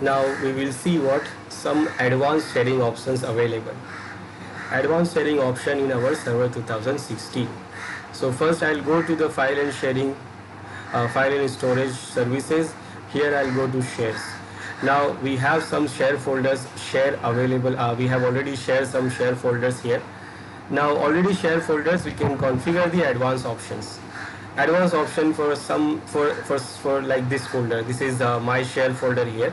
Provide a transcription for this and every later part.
Now we will see what some advanced sharing options available. Advanced sharing option in our server 2016. So first I'll go to the file and sharing, file and storage services. Here I'll go to shares. Now we have some share folders share available. We have already shared some share folders here. Now already share folders, we can configure the advanced options. Advanced option for some for like this folder. This is my share folder here.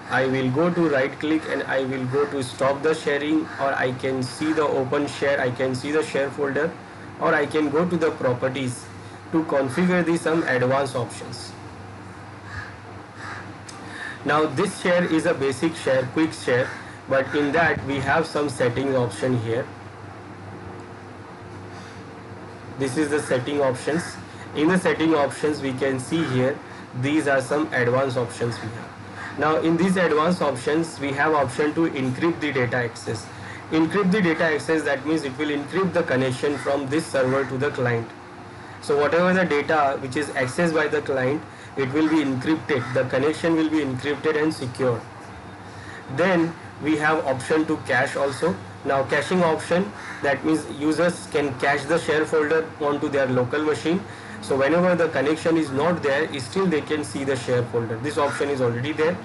I will go to right click and I will go to stop the sharing, or I can see the open share, I can see the share folder, or I can go to the properties to configure the some advanced options. Now this share is a basic share, quick share, but in that we have some settings option here. This is the setting options. In the setting options we can see here, these are some advanced options we have. Now in these advanced options we have option to encrypt the data access. Encrypt the data access, that means it will encrypt the connection from this server to the client. So whatever the data which is accessed by the client, it will be encrypted. The connection will be encrypted and secure. Then we have option to cache also. Now caching option, that means users can cache the share folder onto their local machine. So whenever the connection is not there, still they can see the share folder. This option is already there.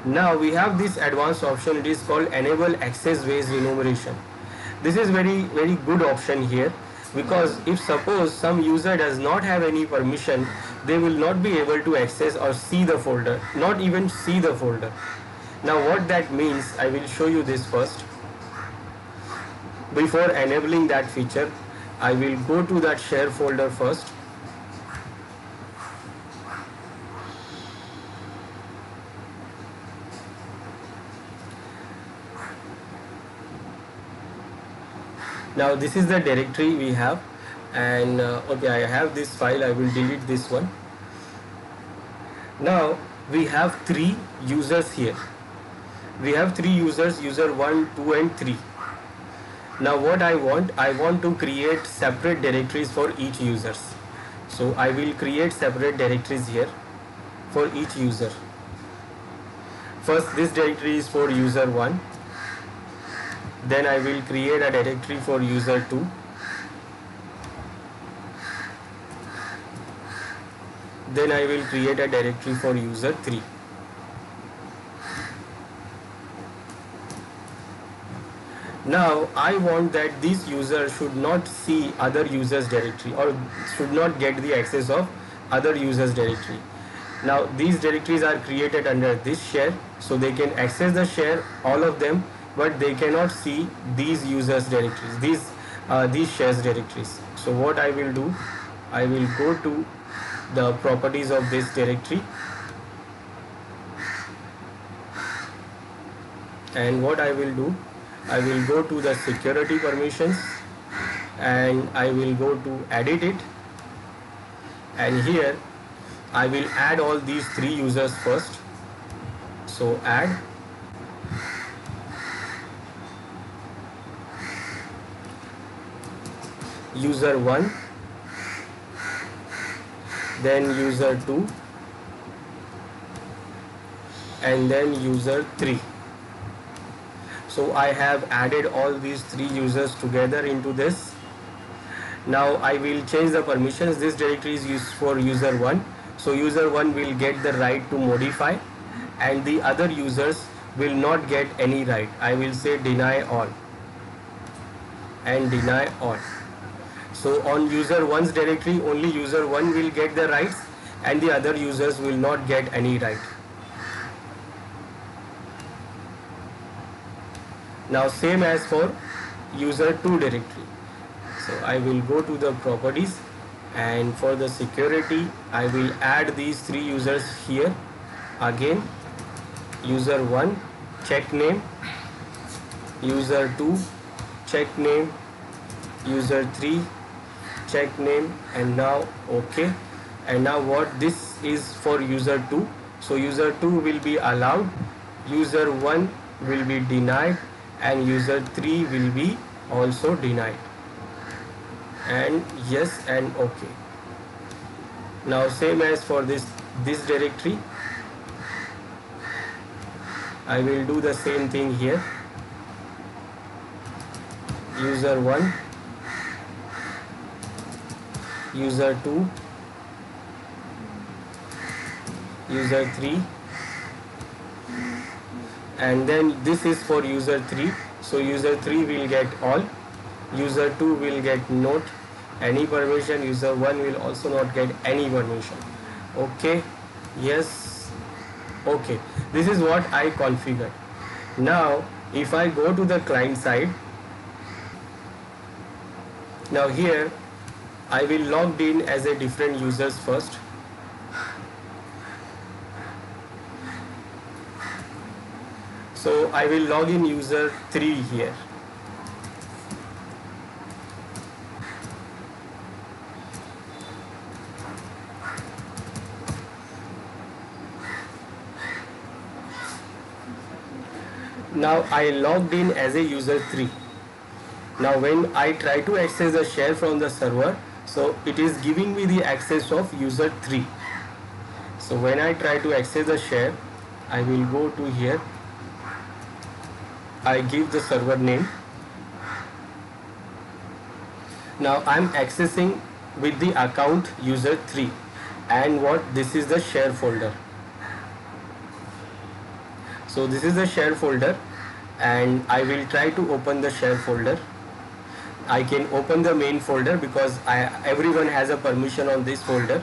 Now we have this advanced option, it is called enable access based enumeration. This is very good option here, because if suppose some user does not have any permission, they will not be able to access or see the folder, not even see the folder. Now what that means, I will show you this first. Before enabling that feature, I will go to that share folder first. Now this is the directory we have, and okay, I have this file, I will delete this one. Now we have three users here. We have three users, user 1, 2 and 3. Now what I want to create separate directories for each users. So I will create separate directories here for each user. First this directory is for user 1. Then I will create a directory for user 2. Then I will create a directory for user 3. Now I want that this user should not see other users directory, or should not get the access of other users directory. Now these directories are created under this share, so they can access the share, all of them, but they cannot see these users directories, these shares directories. So what I will do, I will go to the properties of this directory, and what I will do, I will go to the security permissions and I will go to edit it, and here I will add all these three users first. So add, user 1, then user 2, and then user 3. So I have added all these three users together into this. Now I will change the permissions. This directory is used for user 1. So user 1 will get the right to modify, and the other users will not get any right. I will say deny all and deny all. So on user 1's directory, only user 1 will get the rights, and the other users will not get any right. Now same as for user 2 directory. So I will go to the properties, and for the security I will add these three users here. Again, user 1 check name, user 2 check name, user 3 check name, and now okay. And now what this is for user 2. So user 2 will be allowed, user 1 will be denied, and user 3 will be also denied, and yes and okay. Now same as for this directory, I will do the same thing here. User 1, user 2, user 3, and then this is for user 3. So user 3 will get all, user 2 will get not any permission, user 1 will also not get any permission. Okay, yes, okay, this is what I configured. Now if I go to the client side, now here I will log in as a different users first. So I will log in user 3 here. Now I logged in as a user 3. Now when I try to access the share from the server, so it is giving me the access of user 3. So when I try to access the share, I will go to here, I give the server name. Now I am accessing with the account user 3, and what, this is the share folder. So this is the share folder, and I will try to open the share folder. I can open the main folder because everyone has a permission on this folder,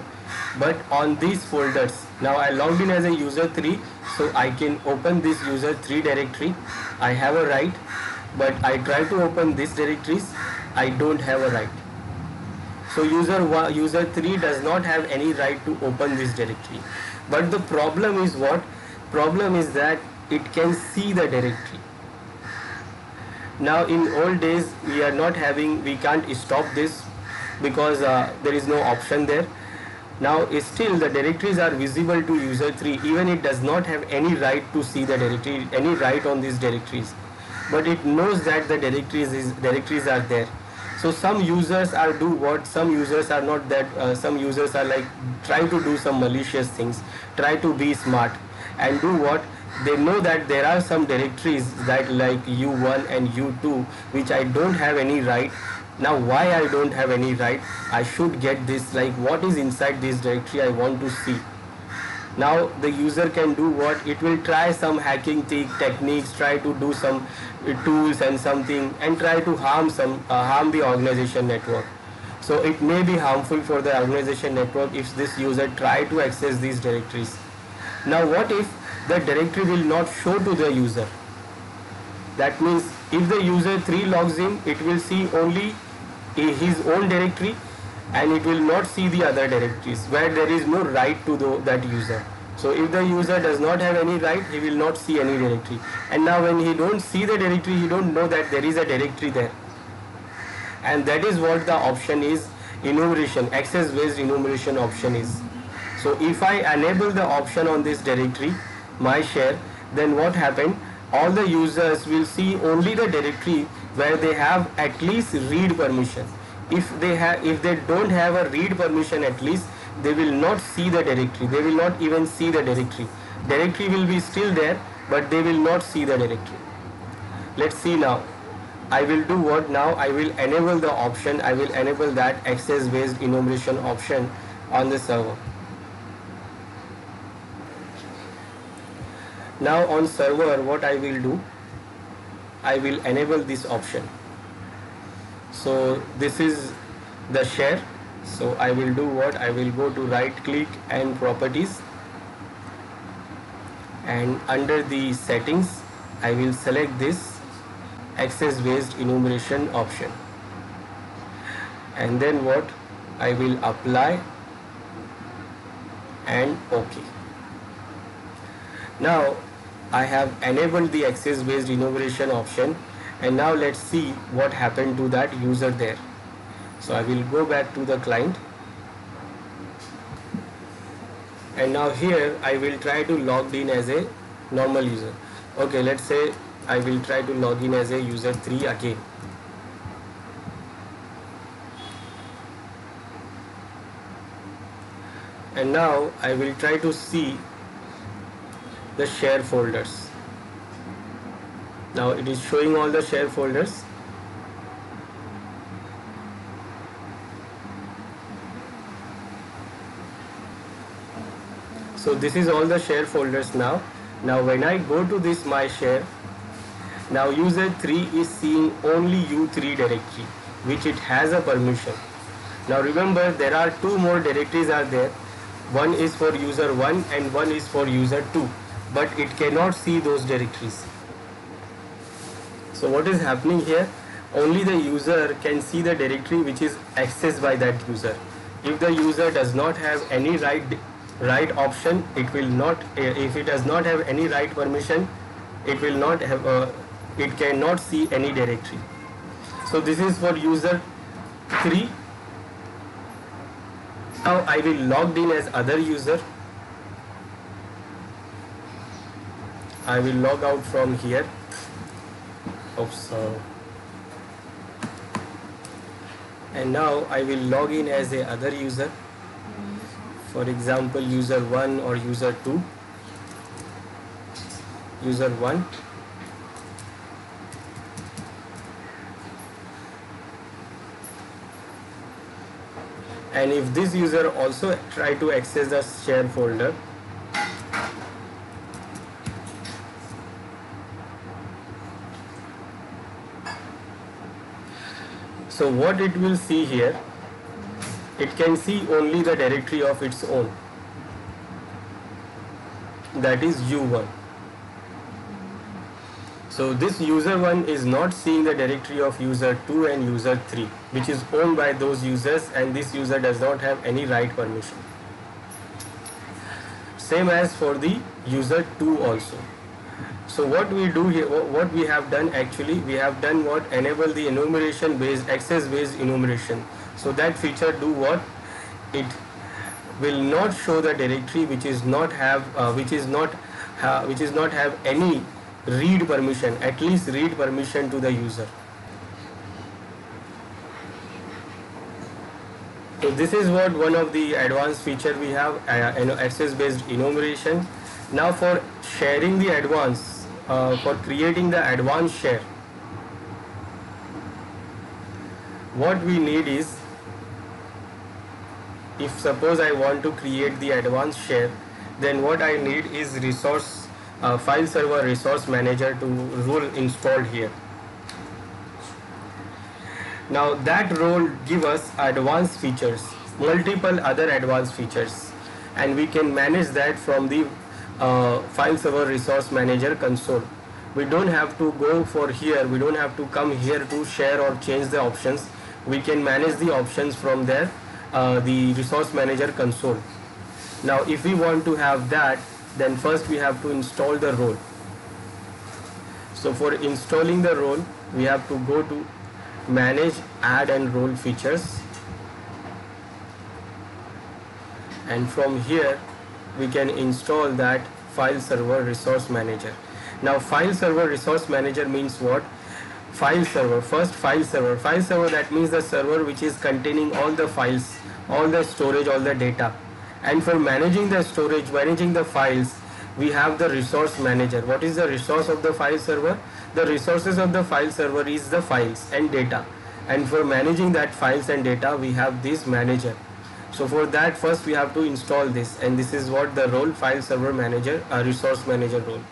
but on these folders, now I logged in as a user 3, so I can open this user 3 directory. I have a right, but I try to open these directories, I don't have a right. So user 3 does not have any right to open this directory. But the problem is what? Problem is that it can see the directory. Now in old days we can't stop this because there is no option there. Now still the directories are visible to user 3, even it does not have any right to see the directory, any right on these directories, but it knows that the directories are there. So some users are do what, some users are not that, some users are like try to do some malicious things, try to be smart and do what, they know that there are some directories that like U1 and U2 which I don't have any right. Now why I don't have any right? I should get this, like what is inside this directory I want to see. Now the user can do what, it will try some hacking techniques, try to do some tools and something, and try to harm the organization network. So it may be harmful for the organization network if this user try to access these directories. Now what if the directory will not show to the user? That means if the user 3 logs in, it will see only his own directory and it will not see the other directories where there is no right to that user. So if the user does not have any right, he will not see any directory. And now when he don't see the directory, he don't know that there is a directory there. And that is what the option is, enumeration, access based enumeration option is. So if I enable the option on this directory, my share, then what happened? All the users will see only the directory where they have at least read permission. If they don't have a read permission, at least they will not see the directory. They will not even see the directory. Directory will be still there, but they will not see the directory. Let's see now. I will do what now? I will enable the option. I will enable that access based enumeration option on the server. Now on server, what I will do, I will enable this option. So this is the share. So I will do what, I will go to right click and properties, and under the settings I will select this access based enumeration option, and then what, I will apply and OK. Now I have enabled the access based enumeration option, and now let's see what happened to that user there. So I will go back to the client, and now here I will try to log in as a normal user. Okay, let's say I will try to log in as a user 3 again. And now I will try to see the share folders. Now it is showing all the share folders. So this is all the share folders now. Now when I go to this my share, now user 3 is seeing only U3 directory, which it has a permission. Now remember, there are two more directories are there. One is for user 1 and one is for user 2, but it cannot see those directories. So what is happening here? Only the user can see the directory which is accessed by that user. If the user does not have any right option, it will not. If it does not have any right permission, it will not have. It cannot see any directory. So this is for user 3. Now I will log in as other user. I will log out from here. Oops. And now I will log in as a other user. For example, user 1 or user 2. User 1. And if this user also try to access the share folder, so what it will see here, it can see only the directory of its own, that is U1. So this user 1 is not seeing the directory of user 2 and user 3, which is owned by those users, and this user does not have any right permission. Same as for the user 2 also. So what we do here, what we have done actually, we have done what? Enable the enumeration based, access based enumeration. So that feature do what? It will not show the directory which is not have any read permission, at least read permission to the user. So this is what one of the advanced feature we have, access based enumeration. Now for sharing the advanced, for creating the advanced share, what we need is, if suppose I want to create the advanced share, then what I need is file server resource manager to role installed here. Now that role give us advanced features, multiple other advanced features, and we can manage that from the file server resource manager console. We don't have to go for here, we don't have to come here to share or change the options. We can manage the options from there, the resource manager console. Now if we want to have that, then first we have to install the role. So for installing the role, we have to go to manage add and role features, and from here we can install that file server resource manager. Now file server resource manager means what? File server, first file server, that means the server which is containing all the files, all the storage, all the data. And for managing the storage, managing the files, we have the resource manager. What is the resource of the file server? The resources of the file server is the files and data. And for managing that files and data, we have this manager. So for that, first we have to install this, and this is what the role, file server manager, resource manager role.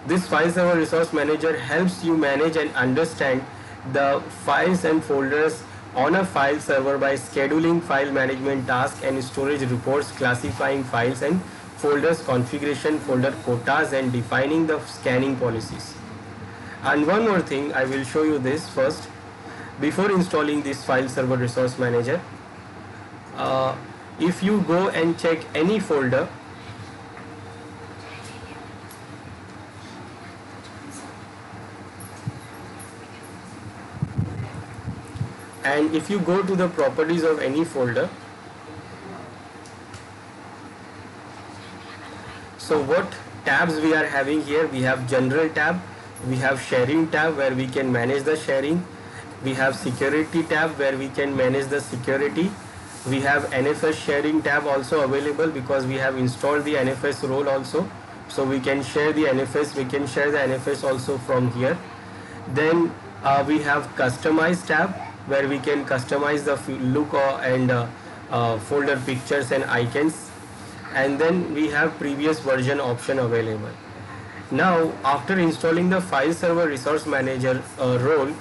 This file server resource manager helps you manage and understand the files and folders on a file server by scheduling file management tasks and storage reports, classifying files and folders, configuration, folder quotas, and defining the scanning policies. And one more thing, I will show you this first. Before installing this file server resource manager, if you go and check any folder, and if you go to the properties of any folder, so what tabs we are having here? We have general tab, we have sharing tab where we can manage the sharing, we have security tab where we can manage the security, we have NFS sharing tab also available because we have installed the NFS role also. So we can share the NFS, we can share the NFS also from here. Then we have customize tab, where we can customize the look and folder pictures and icons. And then we have previous version option available. Now after installing the file server resource manager role,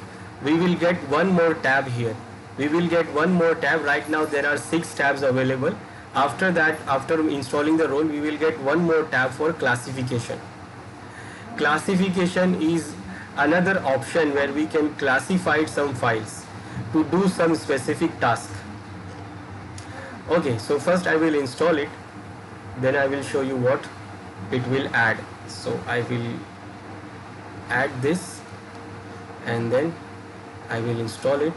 we will get one more tab here. We will get one more tab. Right now there are 6 tabs available. After that, after installing the role, we will get one more tab for classification. Classification is another option where we can classify some files to do some specific task. Okay, so first I will install it, then I will show you what it will add. So I will add this and then I will install it.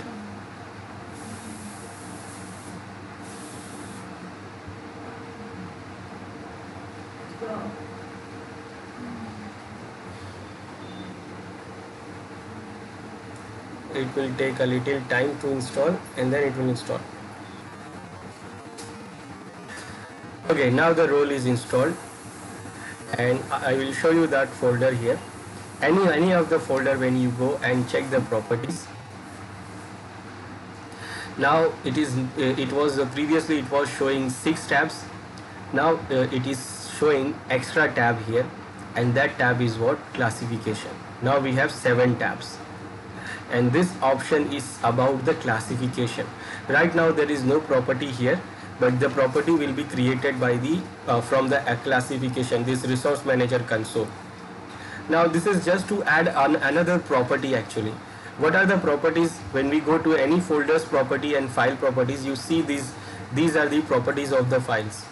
It will take a little time to install and then it will install. Okay, now the role is installed and I will show you that folder here. Any of the folder, when you go and check the properties. Now it was previously it was showing 6 tabs. Now it is showing extra tab here, and that tab is what? Classification. Now we have 7 tabs. And this option is about the classification. Right now there is no property here, but the property will be created by the from the classification, this resource manager console. Now this is just to add another property actually. What are the properties? When we go to any folders property and file properties, you see these are the properties of the files.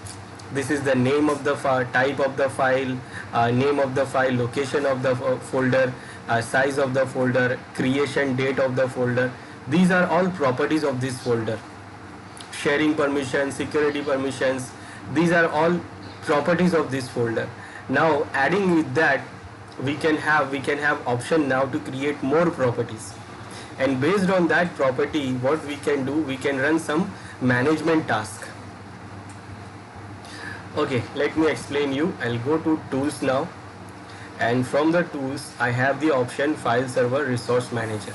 This is the name of the file, type of the file, name of the file, location of the folder, size of the folder, creation date of the folder. These are all properties of this folder. Sharing permissions, security permissions, these are all properties of this folder. Now adding with that, we can have option now to create more properties, and based on that property, what we can do, we can run some management task. Okay, let me explain you. I'll go to tools now, and from the tools I have the option file server resource manager.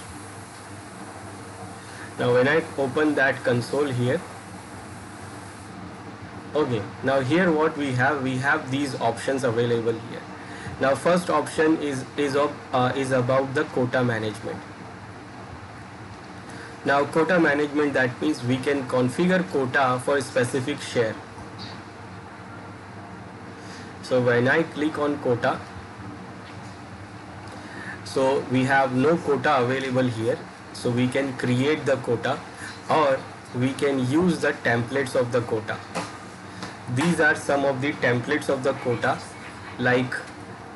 Now when I open that console here, okay, now here what we have these options available here. Now first option is about the quota management. Now quota management, that means we can configure quota for a specific share. So when I click on quota, so we have no quota available here, so we can create the quota or we can use the templates of the quota. These are some of the templates of the quota, like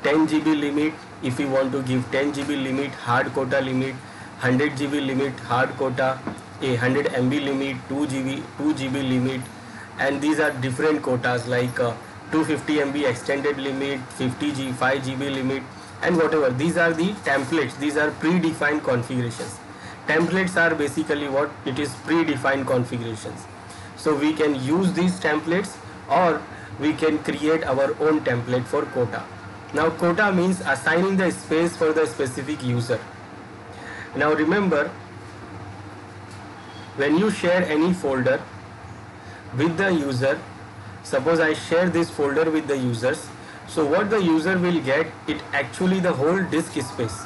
10 GB limit if you want to give 10 GB limit, hard quota limit, 100 GB limit, hard quota, a 100 MB limit, 2 GB limit, and these are different quotas like 250 MB extended limit, 5 GB limit, and whatever. These are the templates. These are predefined configurations. Templates are basically what it is, predefined configurations. So we can use these templates or we can create our own template for quota. Now quota means assigning the space for the specific user. Now remember, when you share any folder with the user, suppose I share this folder with the users, so what the user will get, it actually the whole disk space.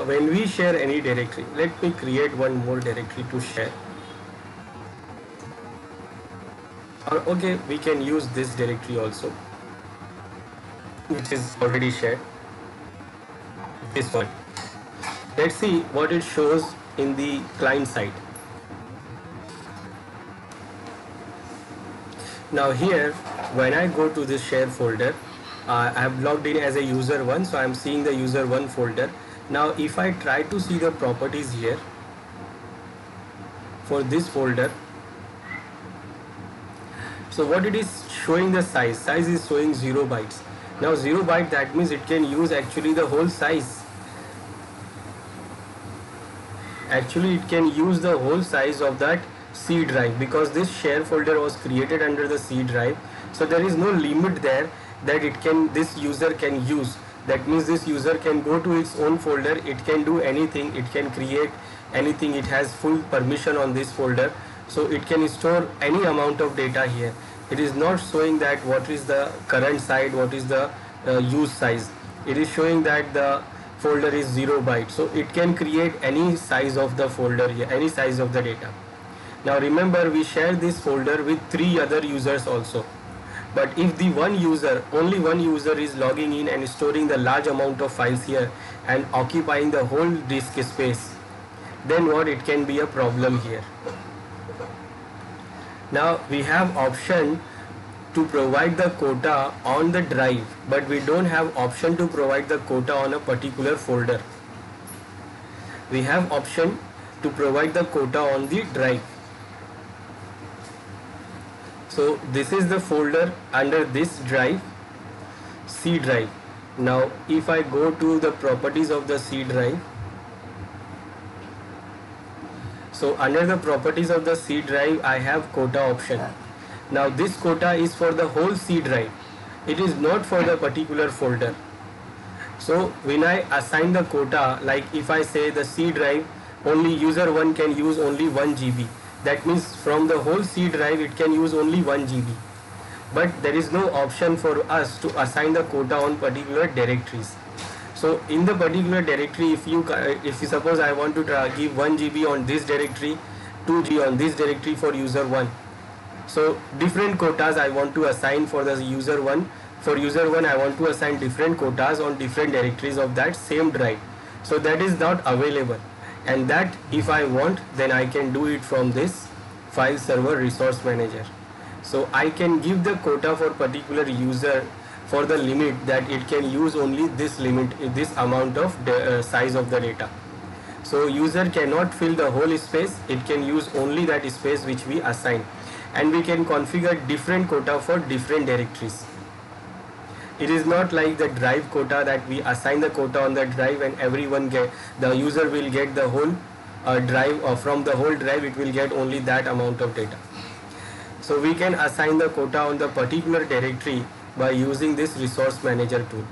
When we share any directory, let me create one more directory to share. Okay, we can use this directory also, which is already shared. This one. Let's see what it shows in the client side. Now here, when I go to this share folder, I have logged in as a user 1, so I am seeing the user 1 folder. Now if I try to see the properties here for this folder, so what it is showing, the size is showing 0 bytes. Now 0 byte, that means it can use actually the whole size. Actually it can use the whole size of that C drive, because this share folder was created under the C drive. So there is no limit there that this user can use. That means this user can go to its own folder, it can do anything, it can create anything, it has full permission on this folder. So it can store any amount of data here. It is not showing that what is the current size, what is the use size. It is showing that the folder is 0 byte. So it can create any size of the folder here, any size of the data. Now remember, we share this folder with 3 other users also. But if the only one user is logging in and storing the large amount of files here and occupying the whole disk space, then what, it can be a problem here. Now we have option to provide the quota on the drive, but we don't have option to provide the quota on a particular folder. We have option to provide the quota on the drive. So this is the folder under this drive, C drive. Now if I go to the properties of the C drive, so under the properties of the C drive, I have quota option. Now this quota is for the whole C drive. It is not for the particular folder. So when I assign the quota, like if I say the C drive, only user 1 can use only 1 GB. That means from the whole C drive it can use only 1 GB. But there is no option for us to assign the quota on particular directories. So in the particular directory, if you suppose I want to give 1 GB on this directory, 2 GB on this directory for user 1. So different quotas I want to assign for the user 1. For user 1 I want to assign different quotas on different directories of that same drive. So that is not available. And that if I want, then I can do it from this file server resource manager. So I can give the quota for particular user for the limit that it can use only this limit, this amount of size of the data. So user cannot fill the whole space, it can use only that space which we assign. And we can configure different quota for different directories. It is not like the drive quota that we assign the quota on the drive and the user will get the whole drive, or from the whole drive it will get only that amount of data. So we can assign the quota on the particular directory by using this resource manager tool.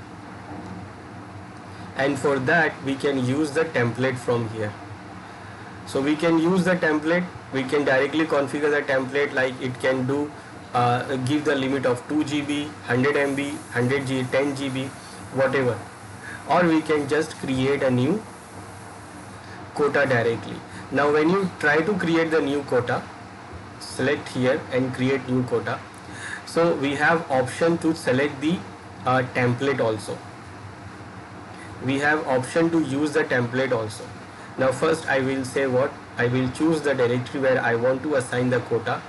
And for that we can use the template from here. So we can use the template, we can directly configure the template, like it can do give the limit of 2 GB, 100 MB, 100 GB, 10 GB, whatever. Or we can just create a new quota directly. Now when you try to create the new quota, select here and create new quota. So we have option to select the template also. We have option to use the template also. Now first I will say what? I will choose the directory where I want to assign the quota.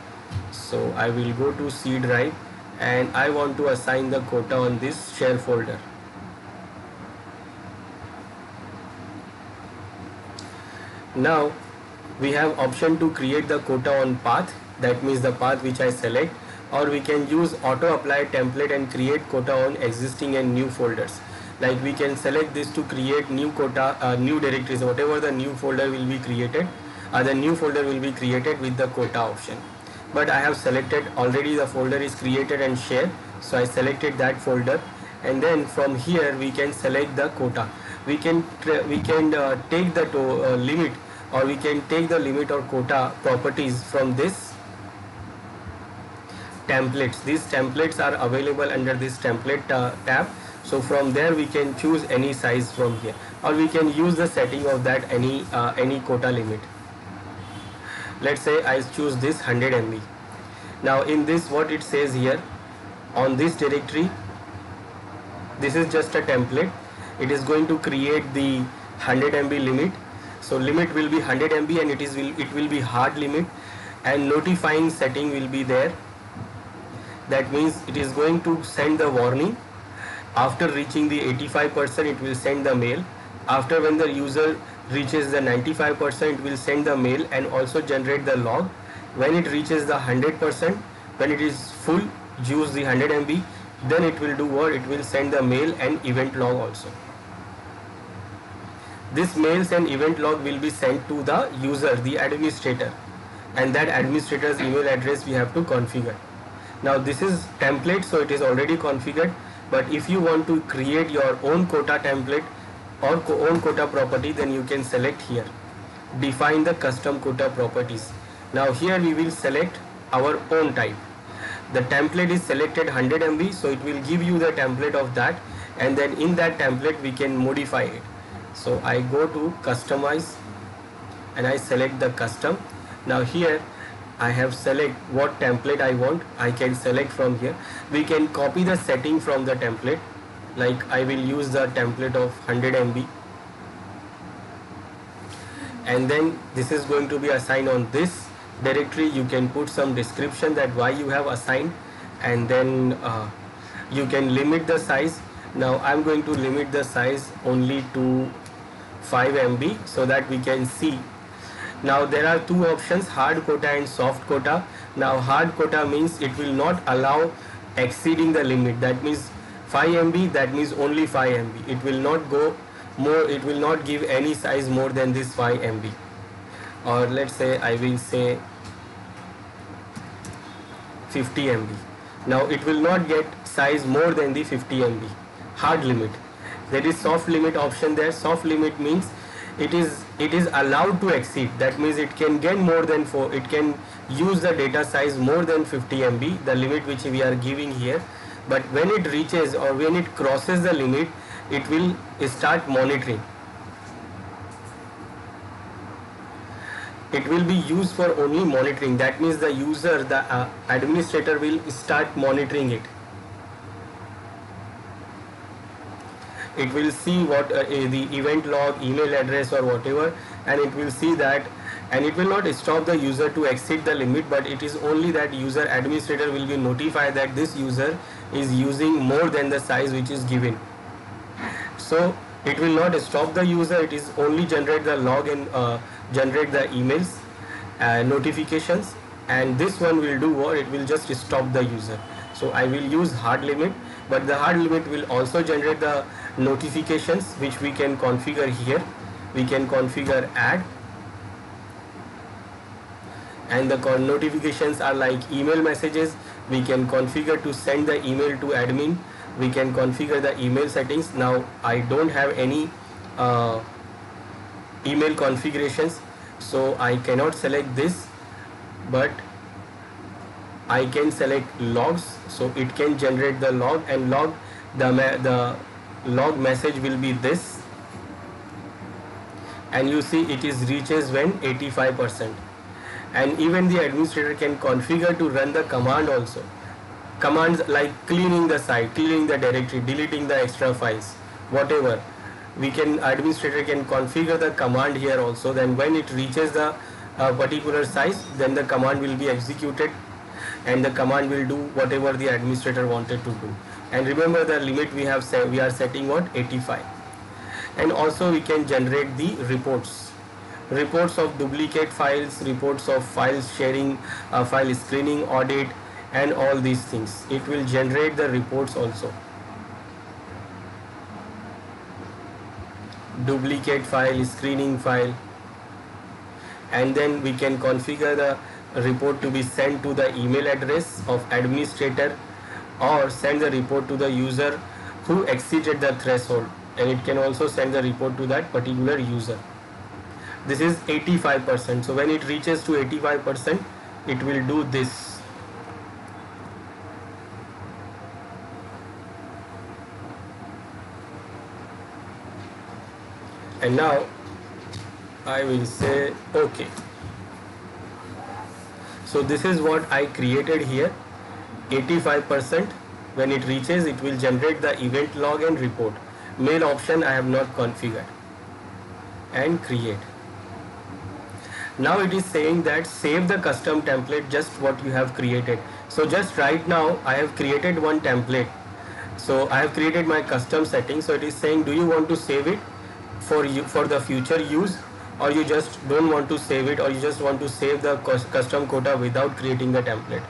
So I will go to C drive and I want to assign the quota on this share folder. Now we have option to create the quota on path, that means the path which I select, or we can use auto apply template and create quota on existing and new folders. Like we can select this to create new quota, new directories, whatever the new folder will be created, the new folder will be created with the quota option. But I have selected already, the folder is created and shared, so I selected that folder, and then from here we can select the quota. We can take the limit, or we can take the limit or quota properties from this templates. These templates are available under this template tab. So from there we can choose any size from here, or we can use the setting of that any quota limit. Let's say I choose this 100 MB. Now in this, what it says here, on this directory, this is just a template. It is going to create the 100 MB limit. So limit will be 100 MB and it will be hard limit, and notifying setting will be there. That means it is going to send the warning. After reaching the 85%, it will send the mail. After when the user reaches the 95%, it will send the mail and also generate the log. When it reaches the 100%, when it is full, use the 100 MB, then it will do what? It will send the mail and event log also. This mails and event log will be sent to the user, the administrator. and that administrator's email address we have to configure. Now this is template, so it is already configured, but if you want to create your own quota template or own quota property, then you can select here, define the custom quota properties. Now here we will select our own type. The template is selected 100 MB, so it will give you the template of that, and then in that template we can modify it. So I go to customize and I select the custom. Now here I have select what template I want. I can select from here. We can copy the setting from the template, like I will use the template of 100 MB, and then this is going to be assigned on this directory. You can put some description that why you have assigned, and then you can limit the size. Now I'm going to limit the size only to 5 MB so that we can see. Now there are two options, hard quota and soft quota. Now hard quota means it will not allow exceeding the limit. That means 5 MB, that means only 5 MB. It will not go more, it will not give any size more than this 5 MB. Or let's say I will say 50 MB. Now it will not get size more than the 50 MB. Hard limit. There is soft limit option there. Soft limit means it is allowed to exceed. That means it can get more than 4. It can use the data size more than 50 MB, the limit which we are giving here. But when it reaches or when it crosses the limit, it will start monitoring. It will be used for only monitoring. That means the user, the administrator will start monitoring it. It will see what the event log, email address or whatever, and it will see that, and it will not stop the user to exceed the limit, but it is only that user administrator will be notified that this user is using more than the size which is given. So it will not stop the user, it is only generate the log and generate the emails notifications, and this one will do what? It will just stop the user. So I will use hard limit, but the hard limit will also generate the notifications which we can configure here. We can configure add, and the notifications are like email messages. We can configure to send the email to admin. We can configure the email settings. Now I don't have any email configurations, so I cannot select this, but I can select logs, so it can generate the log, and log the log message will be this, and you see it is reaches when 85%. And even the administrator can configure to run the command also. Commands like cleaning the site, cleaning the directory, deleting the extra files, whatever. Administrator can configure the command here also. Then when it reaches the particular size, then the command will be executed, and the command will do whatever the administrator wanted to do. And remember the limit we have set, we are setting what? 85. And also we can generate the reports. Reports of duplicate files, reports of files sharing, file screening, audit, and all these things. It will generate the reports also. Duplicate file, screening file, and then we can configure the report to be sent to the email address of administrator, or send the report to the user who exceeded the threshold, and it can also send the report to that particular user. This is 85%. So when it reaches to 85%, it will do this. And now I will say OK. So this is what I created here. 85%. When it reaches, it will generate the event log and report. Mail option I have not configured. And create. Now it is saying that save the custom template, just what you have created. So just right now I have created one template. So I have created my custom setting. So it is saying, do you want to save it for the future use, or you just don't want to save it, or you just want to save the custom quota without creating the template?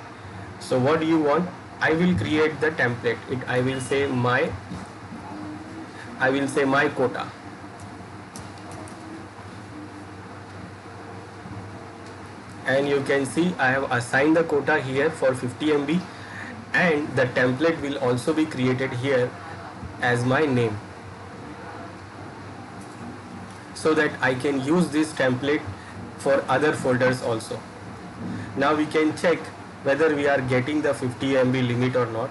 So what do you want? I will create the template. I will say my quota. and you can see I have assigned the quota here for 50 MB, and the template will also be created here as my name, so that I can use this template for other folders also. Now we can check whether we are getting the 50 MB limit or not.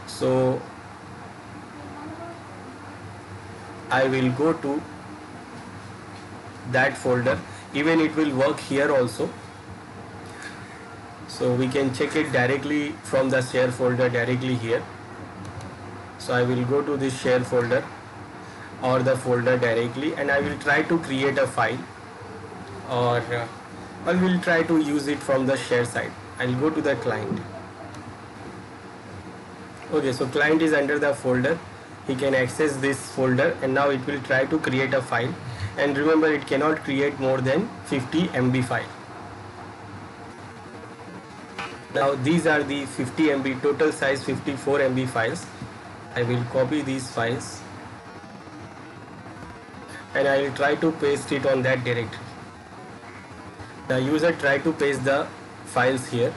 So I will go to that folder. Even it will work here also. So we can check it directly from the share folder directly here. So I will go to this share folder or the folder directly, and I will try to create a file, or I will try to use it from the share side. I'll go to the client. Okay, so client is under the folder. He can access this folder, and now it will try to create a file. And remember, it cannot create more than 50 MB file. Now these are the 50 MB, total size 54 MB files. I will copy these files and I will try to paste it on that directory. The user try to paste the files here.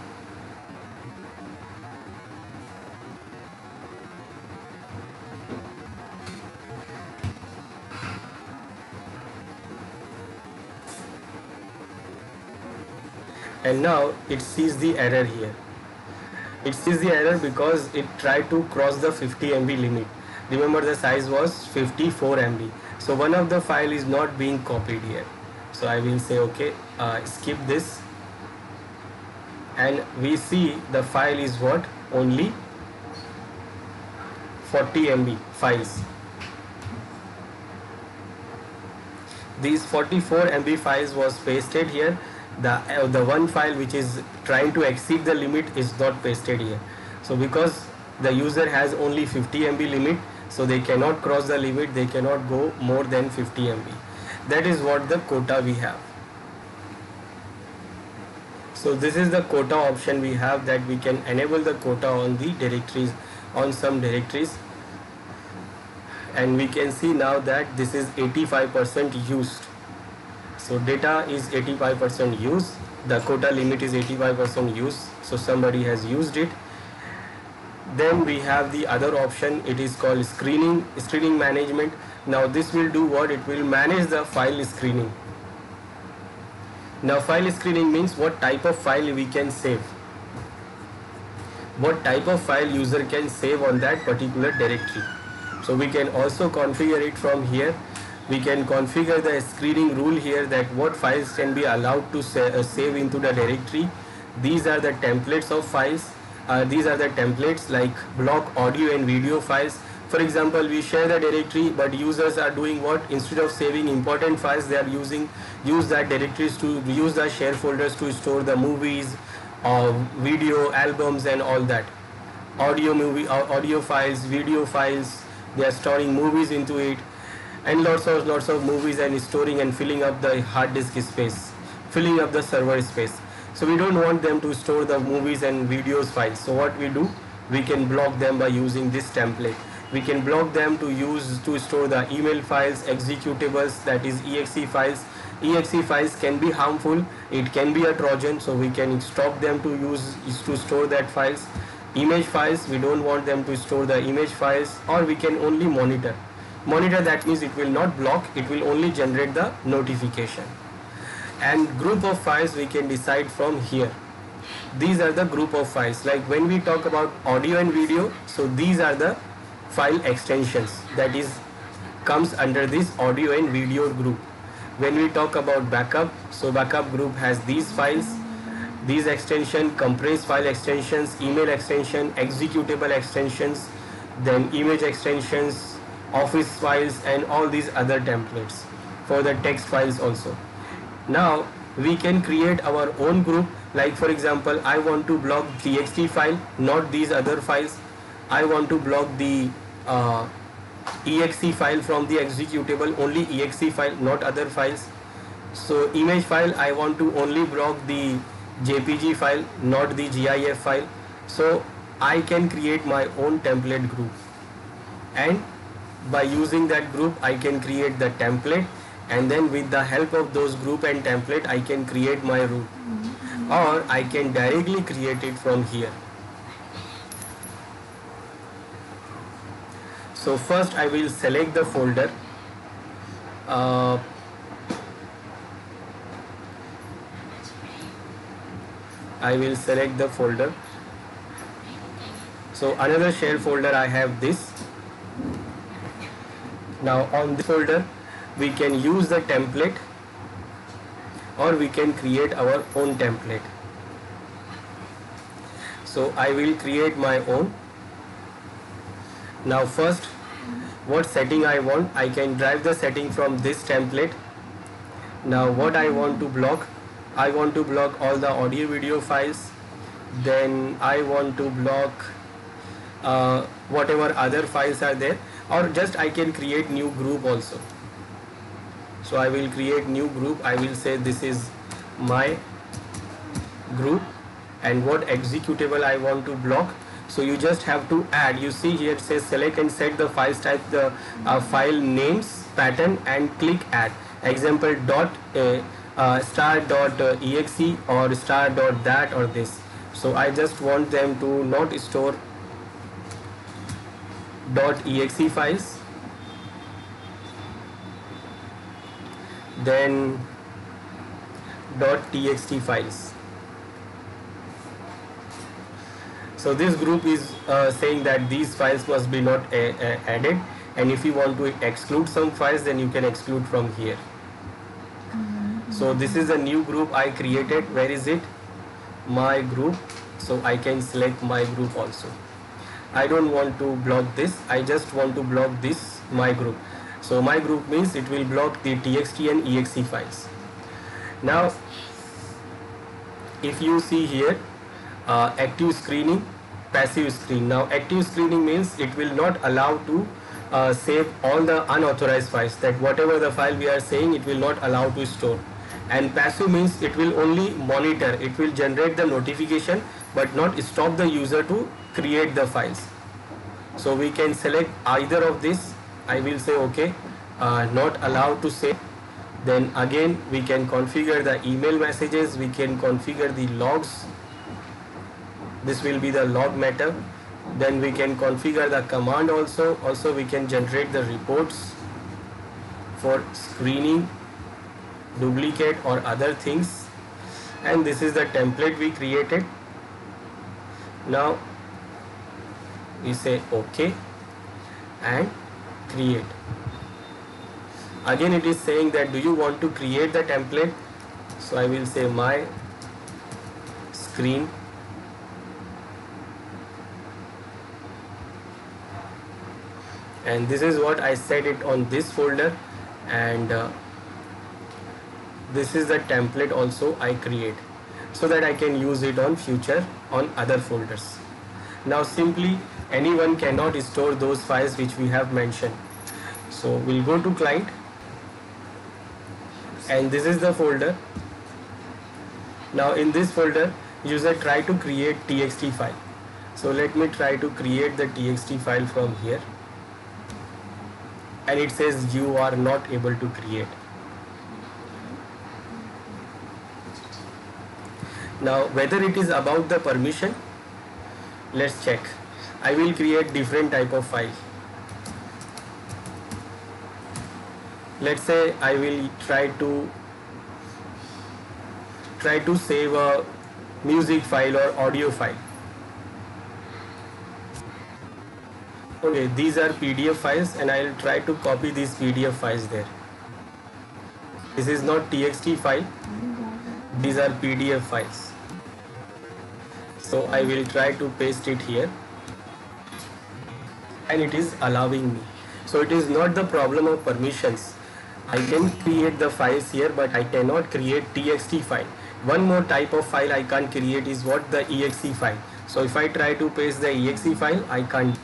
And now it sees the error here. It sees the error because it tried to cross the 50 MB limit. Remember, the size was 54 MB. So one of the file is not being copied here. So I will say okay, skip this, and we see the file is what, only 40 MB files. These 44 MB files was pasted here. The one file which is trying to exceed the limit is not pasted here. So because the user has only 50 MB limit, so they cannot cross the limit, they cannot go more than 50 MB. That is what the quota we have. So this is the quota option we have, that we can enable the quota on the directories, on some directories. And we can see now that this is 85% used. So data is 85% used, the quota limit is 85% used, so somebody has used it. Then we have the other option, it is called screening management. Now this will do what? It will manage the file screening. Now file screening means what type of file we can save, what type of file user can save on that particular directory. So we can also configure it from here. We can configure the screening rule here, that what files can be allowed to save into the directory. These are the templates of files. These are the templates like block audio and video files. For example, we share the directory, but users are doing what? Instead of saving important files, they are use that directories to use the share folders to store the movies, video albums and all that. Audio files, video files, they are storing movies into it, and lots of movies, and storing and filling up the hard disk space, filling up the server space. So we don't want them to store the movies and videos files. So what we do, we can block them by using this template. We can block them to store the email files, executables, that is exe files. Exe files can be harmful, it can be a trojan, so we can stop them to store that files. Image files, we don't want them to store the image files, or we can only monitor. That means it will not block, it will only generate the notification. And group of files we can decide from here. These are the group of files. Like when we talk about audio and video, so these are the file extensions, that is comes under this audio and video group. When we talk about backup, so backup group has these files, these extension, compressed file extensions, email extension, executable extensions, then image extensions, office files, and all these other templates for the text files also. Now we can create our own group. Like for example, I want to block txt file, not these other files. I want to block the exe file from the executable, only exe file, not other files. So image file, I want to only block the jpg file, not the gif file. So I can create my own template group, and by using that group I can create the template, and then with the help of those group and template I can create my root. or I can directly create it from here. So first I will select the folder. I will select the folder. So another share folder, I have this. Now on this folder we can use the template, or we can create our own template. So I will create my own. Now first, what setting I want, I can drive the setting from this template. Now what I want to block, I want to block all the audio video files. Then I want to block whatever other files are there, or just I can create new group also. So I will create new group. I will say this is my group, and what executable I want to block. So you just have to add, you see here it says select and set the files type, the file names pattern, and click add. Example star.exe or star.that or this. So I just want them to not store .exe files. Then .txt files. So this group is saying that these files must be not added, and if you want to exclude some files, then you can exclude from here. So this is a new group I created. Where is it? My group. So I can select my group also. I don't want to block this, I just want to block this my group. So my group means it will block the txt and exe files. Now if you see here, active screening, passive screen. Now active screening means it will not allow to save all the unauthorized files, that whatever the file we are saying it will not allow to store. And passive means it will only monitor, it will generate the notification but not stop the user to create the files. So we can select either of this. I will say okay, not allowed to save. Then again we can configure the email messages, we can configure the logs. This will be the log method. Then we can configure the command also. Also we can generate the reports for screening, duplicate or other things. And this is the template we created. Now we say OK and create. Again it is saying that do you want to create the template? So I will say my screen. And this is what I set it on this folder, and this is the template also I create, so that I can use it on future on other folders. Now simply anyone cannot store those files which we have mentioned. So we'll go to client, and this is the folder. Now in this folder user try to create txt file. So let me try to create the txt file from here, and it says you are not able to create. Now whether it is about the permission, let's check. I will create different type of file. Let's say I will try to save a music file or audio file. Okay, these are PDF files, and I will try to copy these PDF files there. This is not TXT file, these are PDF files. So I will try to paste it here, and it is allowing me. So it is not the problem of permissions. I can create the files here, but I cannot create TXT file. One more type of file I can't create is what? The exe file. So if I try to paste the exe file, I can't.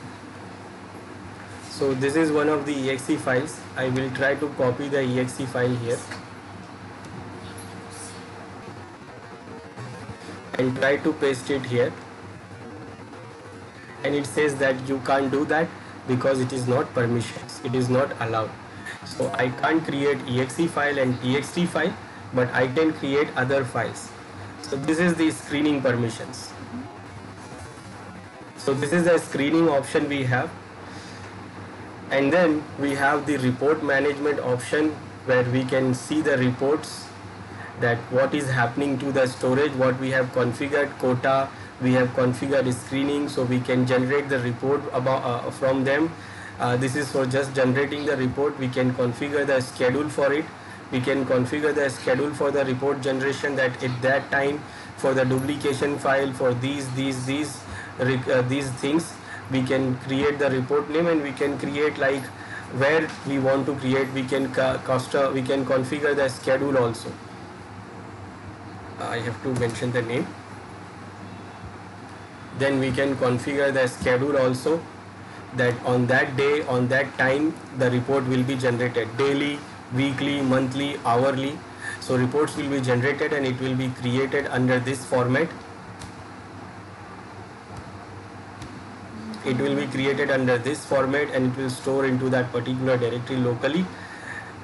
So this is one of the exe files. I will try to copy the exe file here and try to paste it here, and it says that you can't do that because it is not permissions, it is not allowed. So I can't create exe file and txt file, but I can create other files. So this is the screening permissions. So this is the screening option we have. And then we have the report management option where we can see the reports, that what is happening to the storage, what we have configured quota, we have configured screening, so we can generate the report about from them. This is for just generating the report. We can configure the schedule for it. We can configure the schedule for the report generation, that at that time for the duplication file, for these things, we can create the report name, and we can create like where we want to create. We can we can configure the schedule also. I have to mention the name. Then we can configure the schedule also, that on that day, on that time, the report will be generated daily, weekly, monthly, hourly. So reports will be generated and it will be created under this format. It will be created under this format and it will store into that particular directory locally,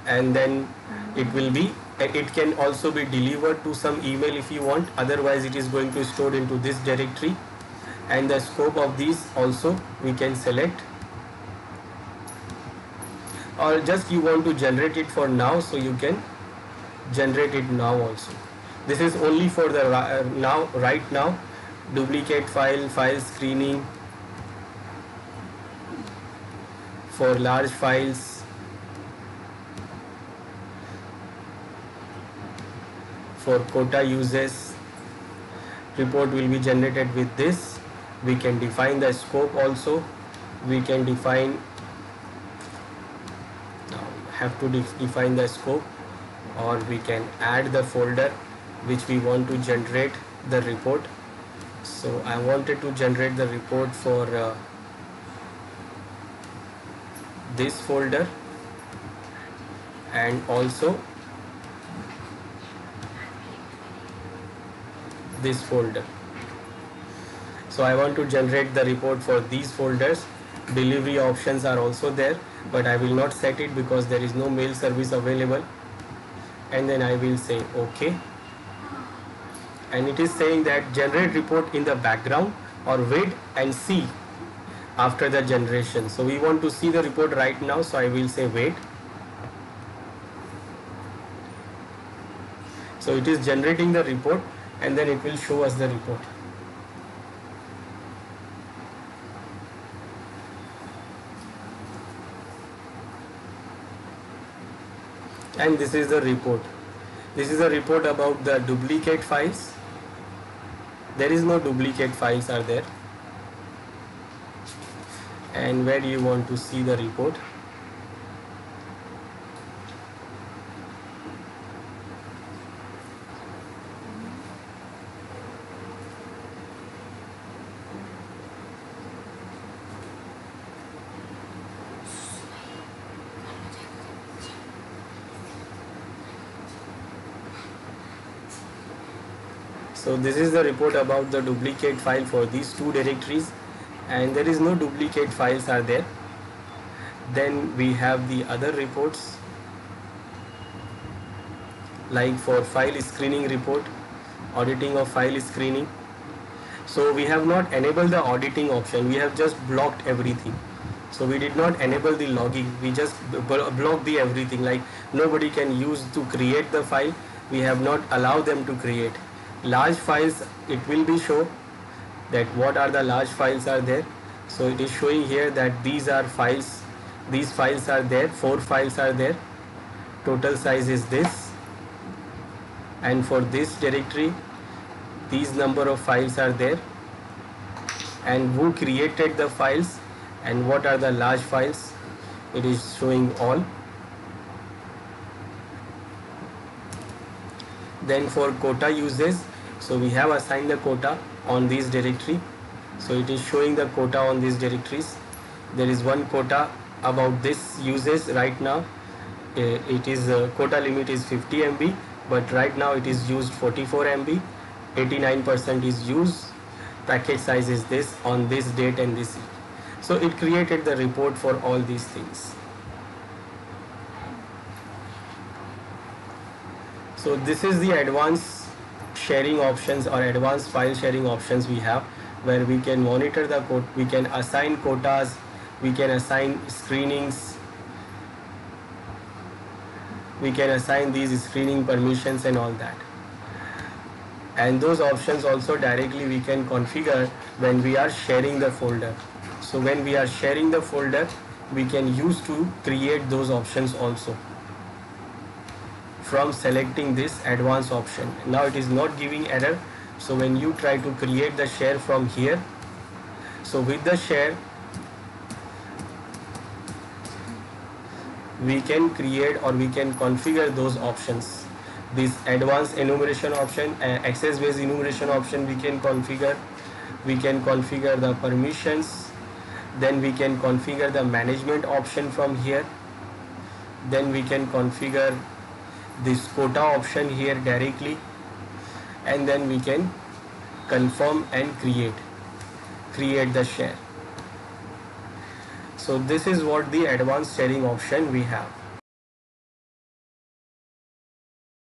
and then it will be, it can also be delivered to some email if you want. Otherwise it is going to store into this directory, and the scope of these also we can select, or just you want to generate it for now, so you can generate it now also. This is only for the right now. Duplicate file screening for large files, for quota uses, report will be generated with this. We can define the scope also. We can define, have to define the scope, or we can add the folder which we want to generate the report. So I wanted to generate the report for this folder, and also this folder. So I want to generate the report for these folders. Delivery options are also there, but I will not set it because there is no mail service available. And then I will say OK. And it is saying that generate report in the background, or wait and see after the generation. So we want to see the report right now, so I will say wait. So it is generating the report, and then it will show us the report. And this is the report. This is a report about the duplicate files. There is no duplicate files are there. And where do you want to see the report? So this is the report about the duplicate file for these two directories, and there is no duplicate files are there. Then we have the other reports, like for file screening report, auditing of file screening. So we have not enabled the auditing option, we have just blocked everything. So we did not enable the logging, we just blocked the everything, like nobody can use to create the file. We have not allowed them to create. Large files, it will be show that what are the large files are there. So it is showing here that these are files, these files are there, 4 files are there, total size is this, and for this directory these number of files are there, and who created the files and what are the large files, it is showing all. Then for quota uses, so we have assigned the quota on this directory, so it is showing the quota on these directories. There is one quota about this uses right now. It is quota limit is 50 MB, but right now it is used 44 MB, 89% is used, package size is this on this date and this. So it created the report for all these things. So this is the advanced sharing options or advanced file sharing options we have, where we can monitor the code, we can assign quotas, we can assign screenings, we can assign these screening permissions and all that. And those options also directly we can configure when we are sharing the folder. So when we are sharing the folder, we can use to create those options also from selecting this advanced option. Now it is not giving error. So when you try to create the share from here, so with the share we can create or we can configure those options. This advanced enumeration option, access based enumeration option we can configure. We can configure the permissions, then we can configure the management option from here, then we can configure this quota option here directly, and then we can confirm and create the share. So this is what the advanced sharing option we have.